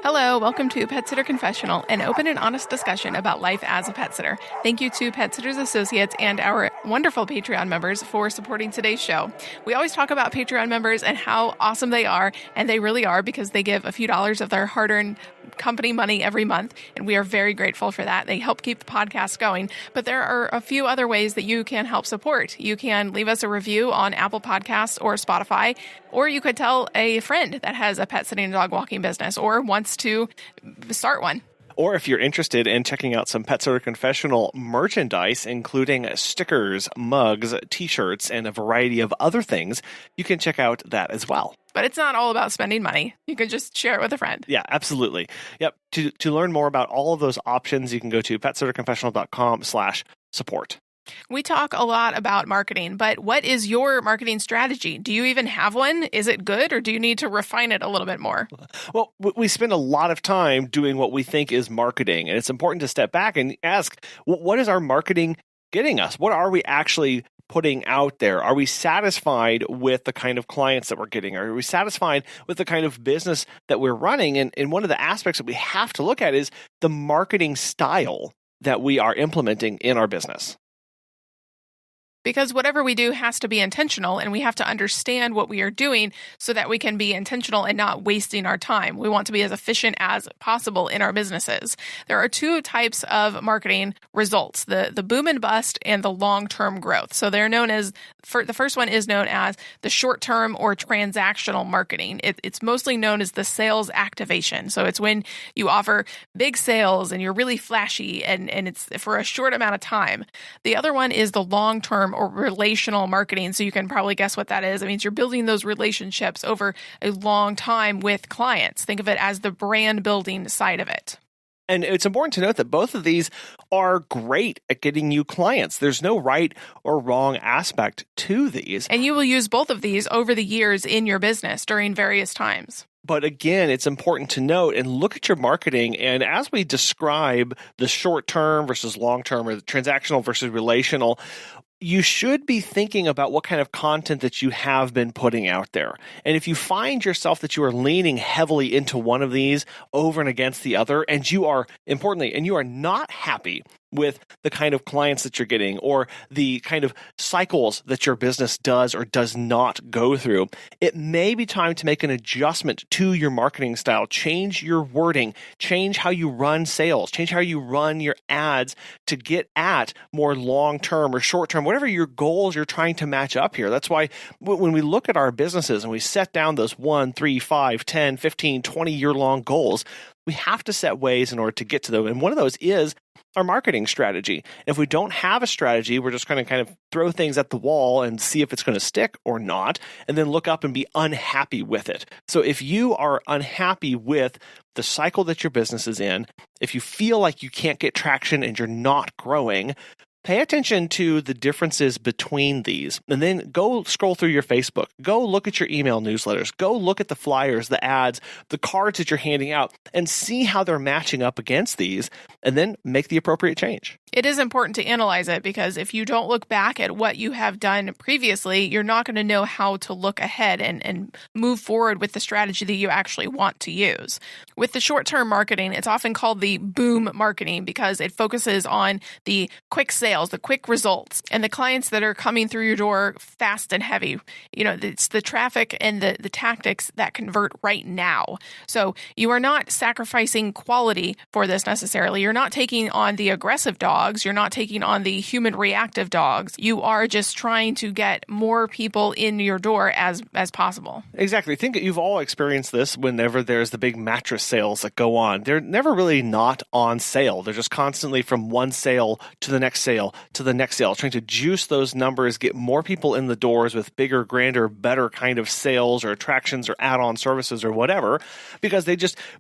Hello, welcome to Pet Sitter Confessional, an open and honest discussion about life as a pet sitter. Thank you to Pet Sitters Associates and our wonderful Patreon members for supporting today's show. We always talk about Patreon members and how awesome they are, and they really are because they give a few dollars of their hard-earned company money every month, and we are very grateful for that. They help keep the podcast going, but there are a few other ways that you can help support. You can leave us a review on Apple Podcasts or Spotify, or you could tell a friend that has a pet sitting and dog walking business or wants to start one. Or if you're interested in checking out some Pet Sitter Confessional merchandise, including stickers, mugs, t-shirts, and a variety of other things, you can check out that as well. But it's not all about spending money. You can just share it with a friend. Yeah, absolutely. Yep. To learn more about all of those options, you can go to petsitterconfessional.com/support. We talk a lot about marketing, but what is your marketing strategy? Do you even have one? Is it good, or do you need to refine it a little bit more? Well, we spend a lot of time doing what we think is marketing, and it's important to step back and ask, what is our marketing getting us? What are we actually putting out there? Are we satisfied with the kind of clients that we're getting? Are we satisfied with the kind of business that we're running? And one of the aspects that we have to look at is the marketing style that we are implementing in our business. Because whatever we do has to be intentional, and we have to understand what we are doing so that we can be intentional and not wasting our time. We want to be as efficient as possible in our businesses. There are two types of marketing results, the boom and bust and the long-term growth. So they're known as, the first one is known as the short-term or transactional marketing. It's mostly known as the sales activation. So it's when you offer big sales and you're really flashy and it's for a short amount of time. The other one is the long-term or relational marketing. So you can probably guess what that is. It means you're building those relationships over a long time with clients. Think of it as the brand building side of it. And it's important to note that both of these are great at getting you clients. There's no right or wrong aspect to these. And you will use both of these over the years in your business during various times. But again, it's important to note and look at your marketing. And as we describe the short-term versus long-term, or the transactional versus relational, you should be thinking about what kind of content that you have been putting out there. And if you find yourself that you are leaning heavily into one of these over and against the other, and you are, importantly, and you are not happy with the kind of clients that you're getting or the kind of cycles that your business does or does not go through, it may be time to make an adjustment to your marketing style. Change your wording, change how you run sales, change how you run your ads to get at more long-term or short-term, whatever your goals you're trying to match up here. That's why when we look at our businesses and we set down those 1, 3, 5, 10, 15, 20-year-long goals, we have to set ways in order to get to them. And one of those is our marketing strategy. If we don't have a strategy, we're just going to kind of throw things at the wall and see if it's going to stick or not, and then look up and be unhappy with it. So if you are unhappy with the cycle that your business is in, if you feel like you can't get traction and you're not growing, pay attention to the differences between these, and then go scroll through your Facebook. Go look at your email newsletters. Go look at the flyers, the ads, the cards that you're handing out, and see how they're matching up against these, and then make the appropriate change. It is important to analyze it, because if you don't look back at what you have done previously, you're not going to know how to look ahead and move forward with the strategy that you actually want to use. With the short-term marketing, it's often called the boom marketing because it focuses on the quick sales, the quick results, and the clients that are coming through your door fast and heavy. You know, it's the traffic and the tactics that convert right now. So you are not sacrificing quality for this necessarily. You're not taking on the aggressive dogs. You're not taking on the human reactive dogs. You are just trying to get more people in your door as possible. Exactly. I think you've all experienced this whenever there's the big mattress sales that go on. They're never really not on sale. They're just constantly from one sale to the next sale to the next sale, trying to juice those numbers, get more people in the doors with bigger, grander, better kind of sales or attractions or add-on services or whatever, because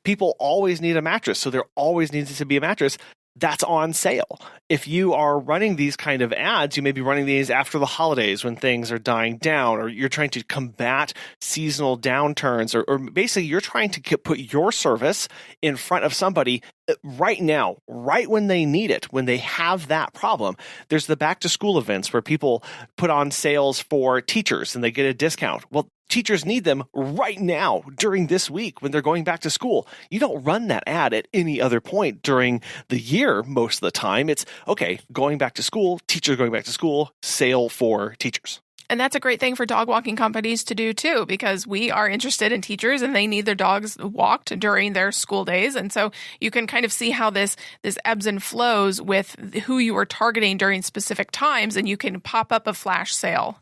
people always need a mattress. So there always needs to be a mattress that's on sale. If you are running these kind of ads, you may be running these after the holidays when things are dying down, or you're trying to combat seasonal downturns, or basically you're trying to put your service in front of somebody right now, right when they need it, when they have that problem. There's the back to school events where people put on sales for teachers and they get a discount. Well, Teachers need them right now during this week when they're going back to school. You don't run that ad at any other point during the year most of the time. It's, okay, going back to school, teachers going back to school, sale for teachers. And that's a great thing for dog walking companies to do too, because we are interested in teachers and they need their dogs walked during their school days. And so you can kind of see how this ebbs and flows with who you are targeting during specific times, and you can pop up a flash sale.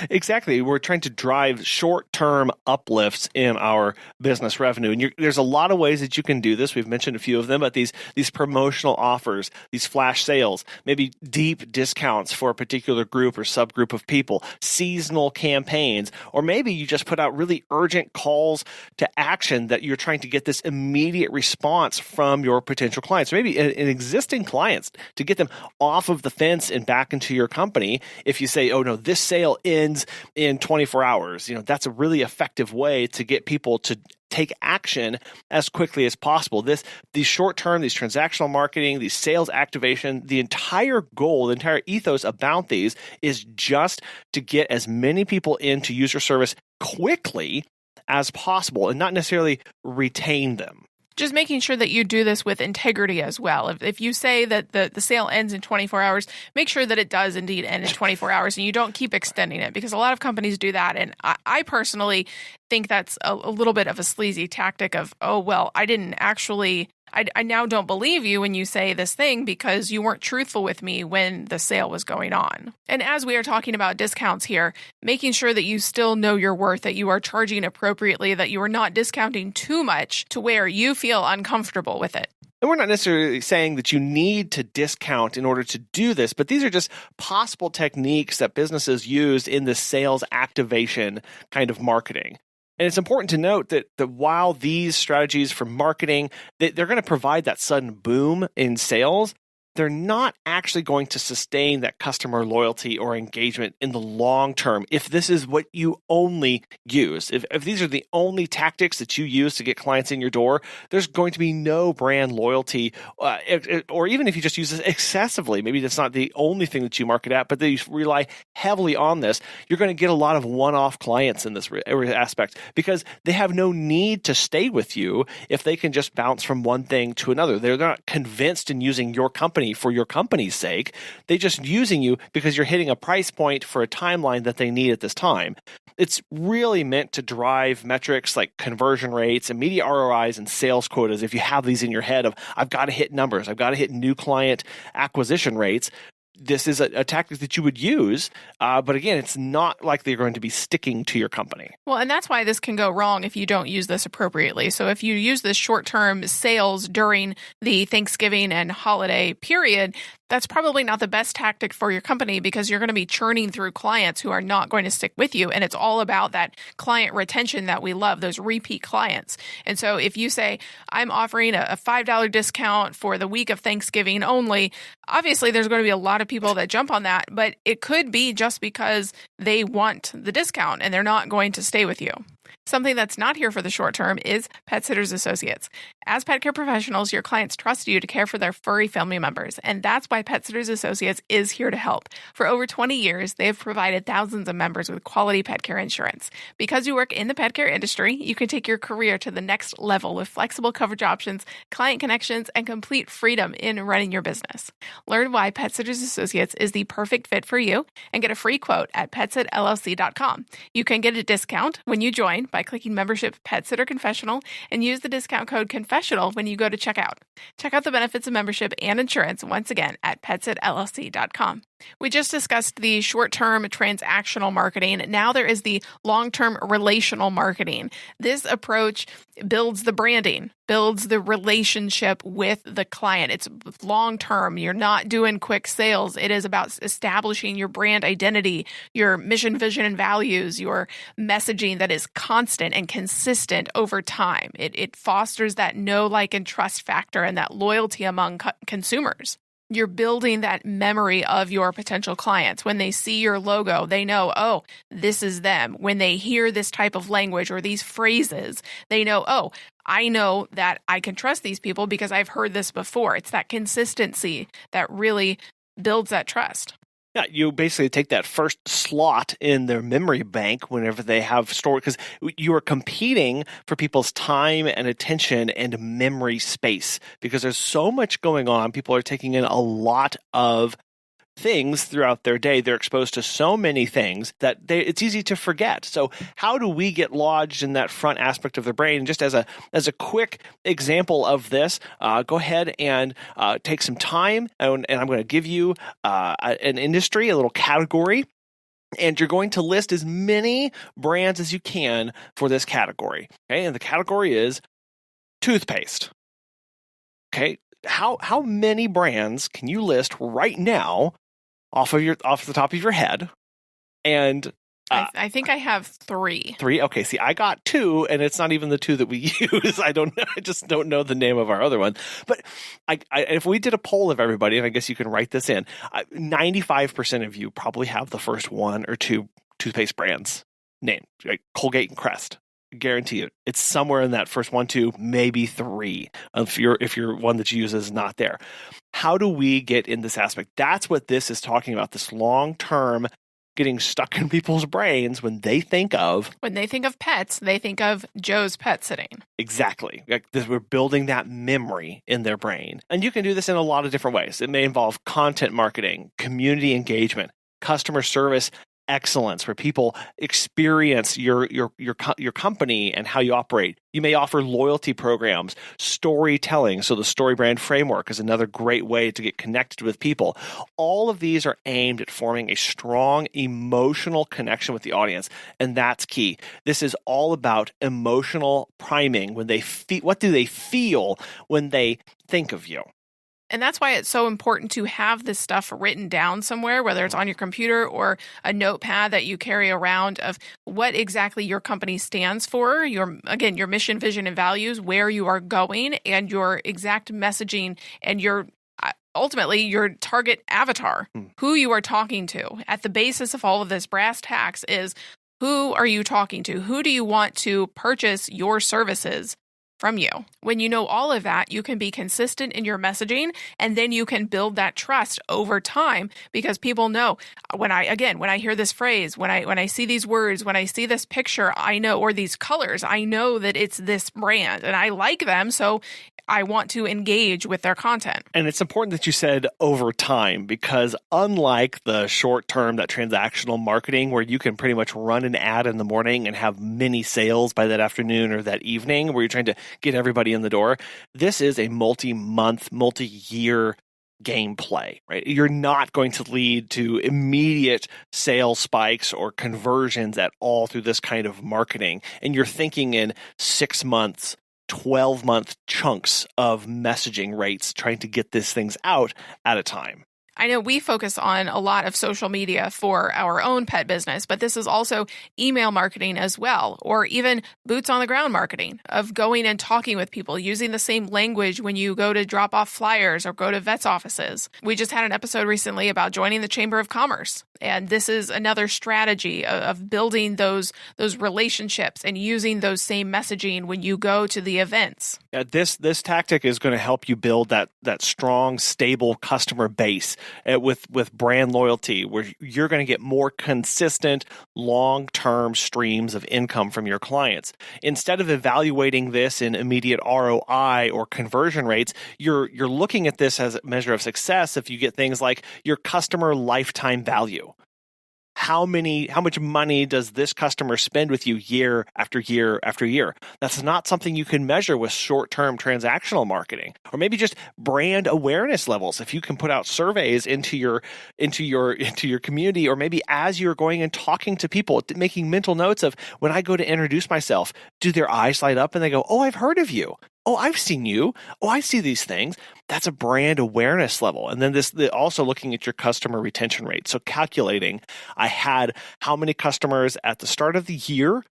Exactly. We're trying to drive short-term uplifts in our business revenue. And there's a lot of ways that you can do this. We've mentioned a few of them, but these promotional offers, these flash sales, maybe deep discounts for a particular group or subgroup of people, seasonal campaigns, or maybe you just put out really urgent calls to action that you're trying to get this immediate response from your potential clients, maybe an existing clients, to get them off of the fence and back into your company. If you say, oh no, this sale ends in 24 hours, that's a really effective way to get people to take action as quickly as possible. These short-term, these transactional marketing, these sales activation, the entire goal, the entire ethos about these is just to get as many people in to use your service quickly as possible and not necessarily retain them. Just making sure that you do this with integrity as well. If you say that the sale ends in 24 hours, make sure that it does indeed end in 24 hours and you don't keep extending it, because a lot of companies do that. And I personally think that's a little bit of a sleazy tactic of, oh, well, I now don't believe you when you say this thing because you weren't truthful with me when the sale was going on. And as we are talking about discounts here, making sure that you still know your worth, that you are charging appropriately, that you are not discounting too much to where you feel uncomfortable with it. And we're not necessarily saying that you need to discount in order to do this, but these are just possible techniques that businesses use in the sales activation kind of marketing. And it's important to note that while these strategies for marketing, they're going to provide that sudden boom in sales, they're not actually going to sustain that customer loyalty or engagement in the long term if this is what you only use. If these are the only tactics that you use to get clients in your door, there's going to be no brand loyalty. Or even if you just use this excessively, maybe that's not the only thing that you market at, but they rely heavily on this, you're going to get a lot of one-off clients in this aspect because they have no need to stay with you if they can just bounce from one thing to another. They're not convinced in using your company for your company's sake. They're just using you because you're hitting a price point for a timeline that they need at this time. It's really meant to drive metrics like conversion rates, immediate ROIs, and sales quotas. If you have these in your head of, I've got to hit numbers, I've got to hit new client acquisition rates, this is a tactic that you would use. But again, it's not like they're going to be sticking to your company. Well, and that's why this can go wrong if you don't use this appropriately. So if you use this short-term sales during the Thanksgiving and holiday period, that's probably not the best tactic for your company because you're going to be churning through clients who are not going to stick with you. And it's all about that client retention that we love, those repeat clients. And so if you say, I'm offering a $5 discount for the week of Thanksgiving only, obviously there's going to be a lot of people that jump on that, but it could be just because they want the discount and they're not going to stay with you. Something that's not here for the short term is Pet Sitters Associates. As pet care professionals, your clients trust you to care for their furry family members, and that's why Pet Sitters Associates is here to help. For over 20 years, they have provided thousands of members with quality pet care insurance. Because you work in the pet care industry, you can take your career to the next level with flexible coverage options, client connections, and complete freedom in running your business. Learn why Pet Sitters Associates is the perfect fit for you and get a free quote at petsitllc.com. You can get a discount when you join by clicking membership Pet Sitter Confessional and use the discount code Confessional when you go to checkout. Check out the benefits of membership and insurance once again at petsitllc.com. We just discussed the short-term transactional marketing. Now there is the long-term relational marketing. This approach builds the branding, builds the relationship with the client. It's long-term. You're not doing quick sales. It is about establishing your brand identity, your mission, vision, and values, your messaging that is constant and consistent over time. It fosters that know, like, and trust factor and that loyalty among consumers. You're building that memory of your potential clients. When they see your logo, they know, oh, this is them. When they hear this type of language or these phrases, they know, oh, I know that I can trust these people because I've heard this before. It's that consistency that really builds that trust. Yeah, you basically take that first slot in their memory bank whenever they have stored, because you are competing for people's time and attention and memory space, because there's so much going on. People are taking in a lot of things throughout their day. They're exposed to so many things that it's easy to forget. So how do we get lodged in that front aspect of the brain? And just as a quick example of this, go ahead and take some time, and I'm going to give you an industry, a little category, and you're going to list as many brands as you can for this category. Okay, and the category is toothpaste. Okay, how many brands can you list right now off the top of your head? And I think I have 3. 3. Okay, see, I got 2, and it's not even the 2 that we use. I just don't know the name of our other one. But if we did a poll of everybody, and I guess you can write this in, 95% of you probably have the first 1 or 2 toothpaste brands named, like Colgate and Crest. Guarantee it. It's somewhere in that first 1, 2, maybe 3. If your one that you use is not there. How do we get in this aspect? That's what this is talking about. This long-term getting stuck in people's brains when they think of pets, they think of Joe's pet sitting. Exactly. Like this, we're building that memory in their brain. And you can do this in a lot of different ways. It may involve content marketing, community engagement, customer service excellence, where people experience your company and how you operate. You may offer loyalty programs, storytelling. So the story brand framework is another great way to get connected with people. All of these are aimed at forming a strong emotional connection with the audience, and that's key. This is all about emotional priming. When what do they feel when they think of you? And that's why it's so important to have this stuff written down somewhere, whether it's on your computer or a notepad that you carry around, of what exactly your company stands for, your mission, vision, and values, where you are going, and your exact messaging, and ultimately your target avatar, who you are talking to. At the basis of all of this brass tacks is, who are you talking to? Who do you want to purchase your services from you? When you know all of that, you can be consistent in your messaging, and then you can build that trust over time, because people know when I hear this phrase, when I see these words, when I see this picture, I know, or these colors, I know that it's this brand and I like them. So I want to engage with their content. And it's important that you said over time, because unlike the short term, that transactional marketing, where you can pretty much run an ad in the morning and have many sales by that afternoon or that evening, where you're trying to get everybody in the door, this is a multi-month, multi-year gameplay, right? You're not going to lead to immediate sales spikes or conversions at all through this kind of marketing. And you're thinking in 6 months, 12-month chunks of messaging rates, trying to get these things out at a time. I know we focus on a lot of social media for our own pet business, but this is also email marketing as well, or even boots on the ground marketing, of going and talking with people, using the same language when you go to drop off flyers or go to vets' offices. We just had an episode recently about joining the Chamber of Commerce, and this is another strategy of building those relationships and using those same messaging when you go to the events. This tactic is going to help you build that strong, stable customer base with brand loyalty, where you're going to get more consistent, long-term streams of income from your clients. Instead of evaluating this in immediate ROI or conversion rates, you're looking at this as a measure of success if you get things like your customer lifetime value. How much money does this customer spend with you year after year after year? That's not something you can measure with short-term transactional marketing, or maybe just brand awareness levels. If you can put out surveys into your community, or maybe as you're going and talking to people, making mental notes of, when I go to introduce myself, do their eyes light up and they go, "Oh, I've heard of you. Oh, I've seen you. Oh, I see these things." That's a brand awareness level. And then also looking at your customer retention rate. So calculating, I had how many customers at the start of the year,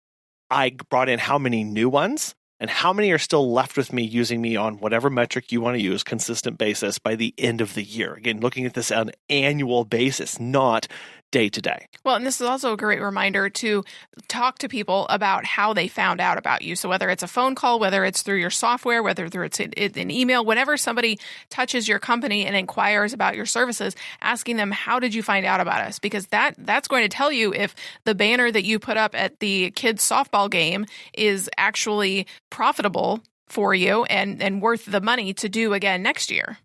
I brought in how many new ones, and how many are still left with me using me on whatever metric you want to use, consistent basis, by the end of the year. Again, looking at this on an annual basis, not day to day. Well, and this is also a great reminder to talk to people about how they found out about you. So whether it's a phone call, whether it's through your software, whether it's an email, whenever somebody touches your company and inquires about your services, asking them, how did you find out about us? Because that's going to tell you if the banner that you put up at the kids' softball game is actually profitable for you and worth the money to do again next year.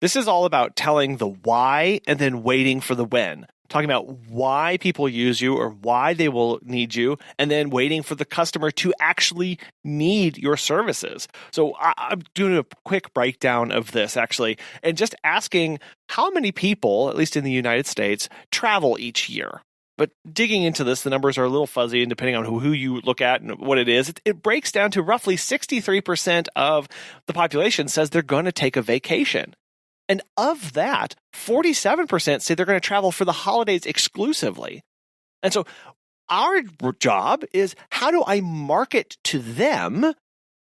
This is all about telling the why and then waiting for the when. Talking about why people use you or why they will need you, and then waiting for the customer to actually need your services. So I'm doing a quick breakdown of this actually, and just asking how many people, at least in the United States, travel each year. But digging into this, the numbers are a little fuzzy, and depending on who you look at and what it is, it breaks down to roughly 63% of the population says they're going to take a vacation. And of that, 47% say they're going to travel for the holidays exclusively. And so our job is, how do I market to them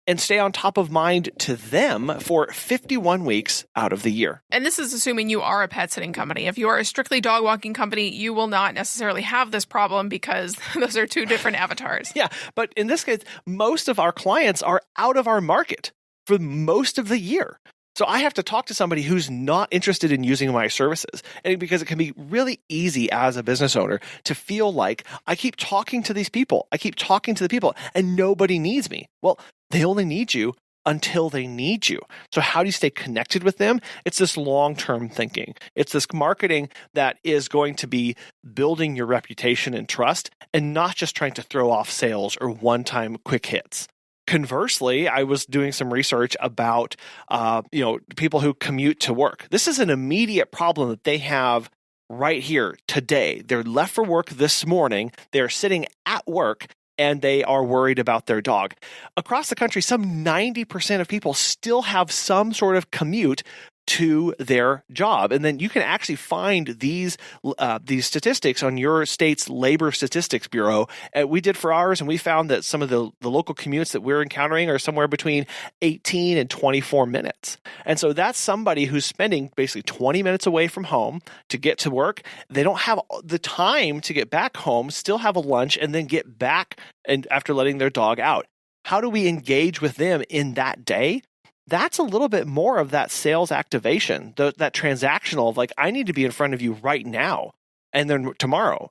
and stay on top of mind to them for 51 weeks out of the year? And this is assuming you are a pet sitting company. If you are a strictly dog walking company, you will not necessarily have this problem because those are two different avatars. Yeah, but in this case, most of our clients are out of our market for most of the year. So I have to talk to somebody who's not interested in using my services. And because it can be really easy as a business owner to feel like I keep talking to these people. I keep talking to the people and nobody needs me. Well, they only need you until they need you. So how do you stay connected with them? It's this long-term thinking. It's this marketing that is going to be building your reputation and trust and not just trying to throw off sales or one-time quick hits. Conversely, I was doing some research about people who commute to work. This is an immediate problem that they have right here today. They're left for work this morning. They're sitting at work and they are worried about their dog. Across the country, some 90% of people still have some sort of commute to their job. And then you can actually find these statistics on your state's Labor Statistics Bureau. We did for ours, and we found that some of the local commutes that we're encountering are somewhere between 18 and 24 minutes. And so that's somebody who's spending basically 20 minutes away from home to get to work. They don't have the time to get back home, still have a lunch, and then get back and after letting their dog out. How do we engage with them in that day? That's a little bit more of that sales activation, that transactional of like, I need to be in front of you right now, and then tomorrow,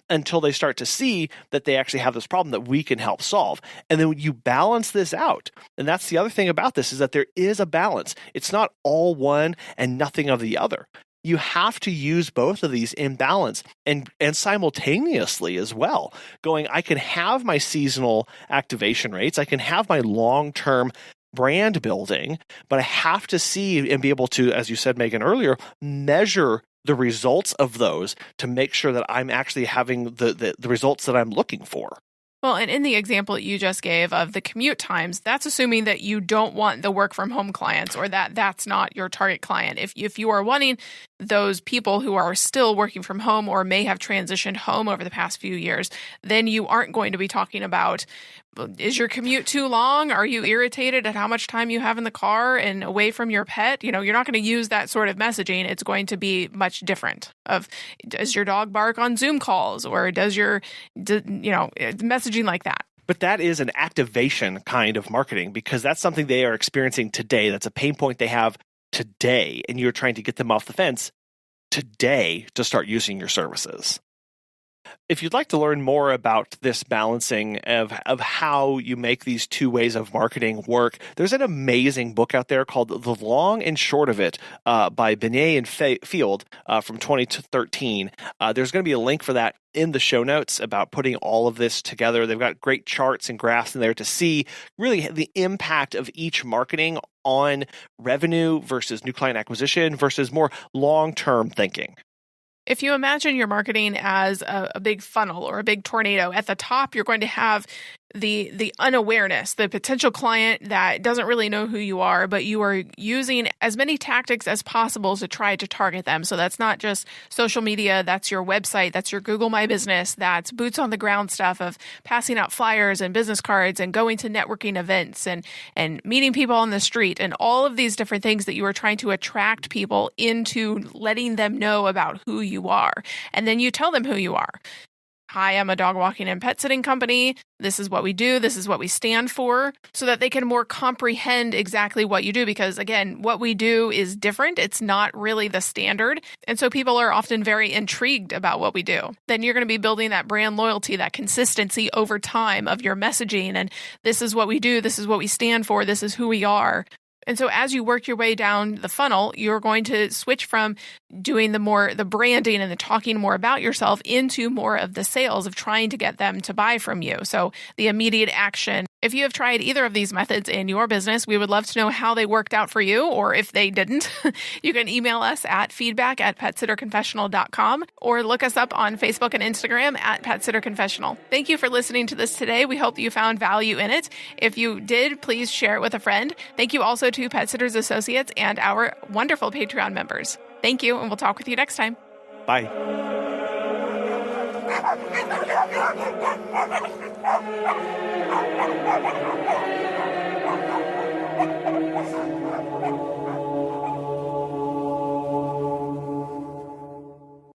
until they start to see that they actually have this problem that we can help solve. And then you balance this out. And that's the other thing about this, is that there is a balance. It's not all one and nothing of the other. You have to use both of these in balance and simultaneously as well. Going, I can have my seasonal activation rates, I can have my long-term brand building, but I have to see and be able to, as you said, Megan, earlier, measure the results of those to make sure that I'm actually having the results that I'm looking for. Well, and in the example that you just gave of the commute times, that's assuming that you don't want the work from home clients, or that's not your target client. If you are wanting those people who are still working from home or may have transitioned home over the past few years, then you aren't going to be talking about, is your commute too long? Are you irritated at how much time you have in the car and away from your pet? You're not going to use that sort of messaging. It's going to be much different of, does your dog bark on Zoom calls, or does messaging like that. But that is an activation kind of marketing, because that's something they are experiencing today. That's a pain point they have today, and you're trying to get them off the fence today to start using your services. If you'd like to learn more about this balancing of how you make these two ways of marketing work, there's an amazing book out there called The Long and Short of It by Benet and Field from 2013. There's going to be a link for that in the show notes about putting all of this together. They've got great charts and graphs in there to see really the impact of each marketing on revenue versus new client acquisition versus more long-term thinking. If you imagine your marketing as a big funnel or a big tornado, at the top, you're going to have the unawareness, the potential client that doesn't really know who you are, but you are using as many tactics as possible to try to target them. So that's not just social media, that's your website, that's your Google My Business, that's boots on the ground stuff of passing out flyers and business cards and going to networking events and meeting people on the street and all of these different things that you are trying to attract people into letting them know about who you are. And then you tell them who you are. Hi, I'm a dog walking and pet sitting company. This is what we do. This is what we stand for, so that they can more comprehend exactly what you do. Because again, what we do is different. It's not really the standard. And so people are often very intrigued about what we do. Then you're going to be building that brand loyalty, that consistency over time of your messaging. And this is what we do. This is what we stand for. This is who we are. And so as you work your way down the funnel, you're going to switch from doing the branding and the talking more about yourself into more of the sales of trying to get them to buy from you. So the immediate action. If you have tried either of these methods in your business, we would love to know how they worked out for you, or if they didn't. You can email us at feedback@PetSitterConfessional.com or look us up on Facebook and Instagram at PetSitterConfessional. Thank you for listening to this today. We hope you found value in it. If you did, please share it with a friend. Thank you also to Pet Sitters Associates and our wonderful Patreon members. Thank you, and we'll talk with you next time. Bye.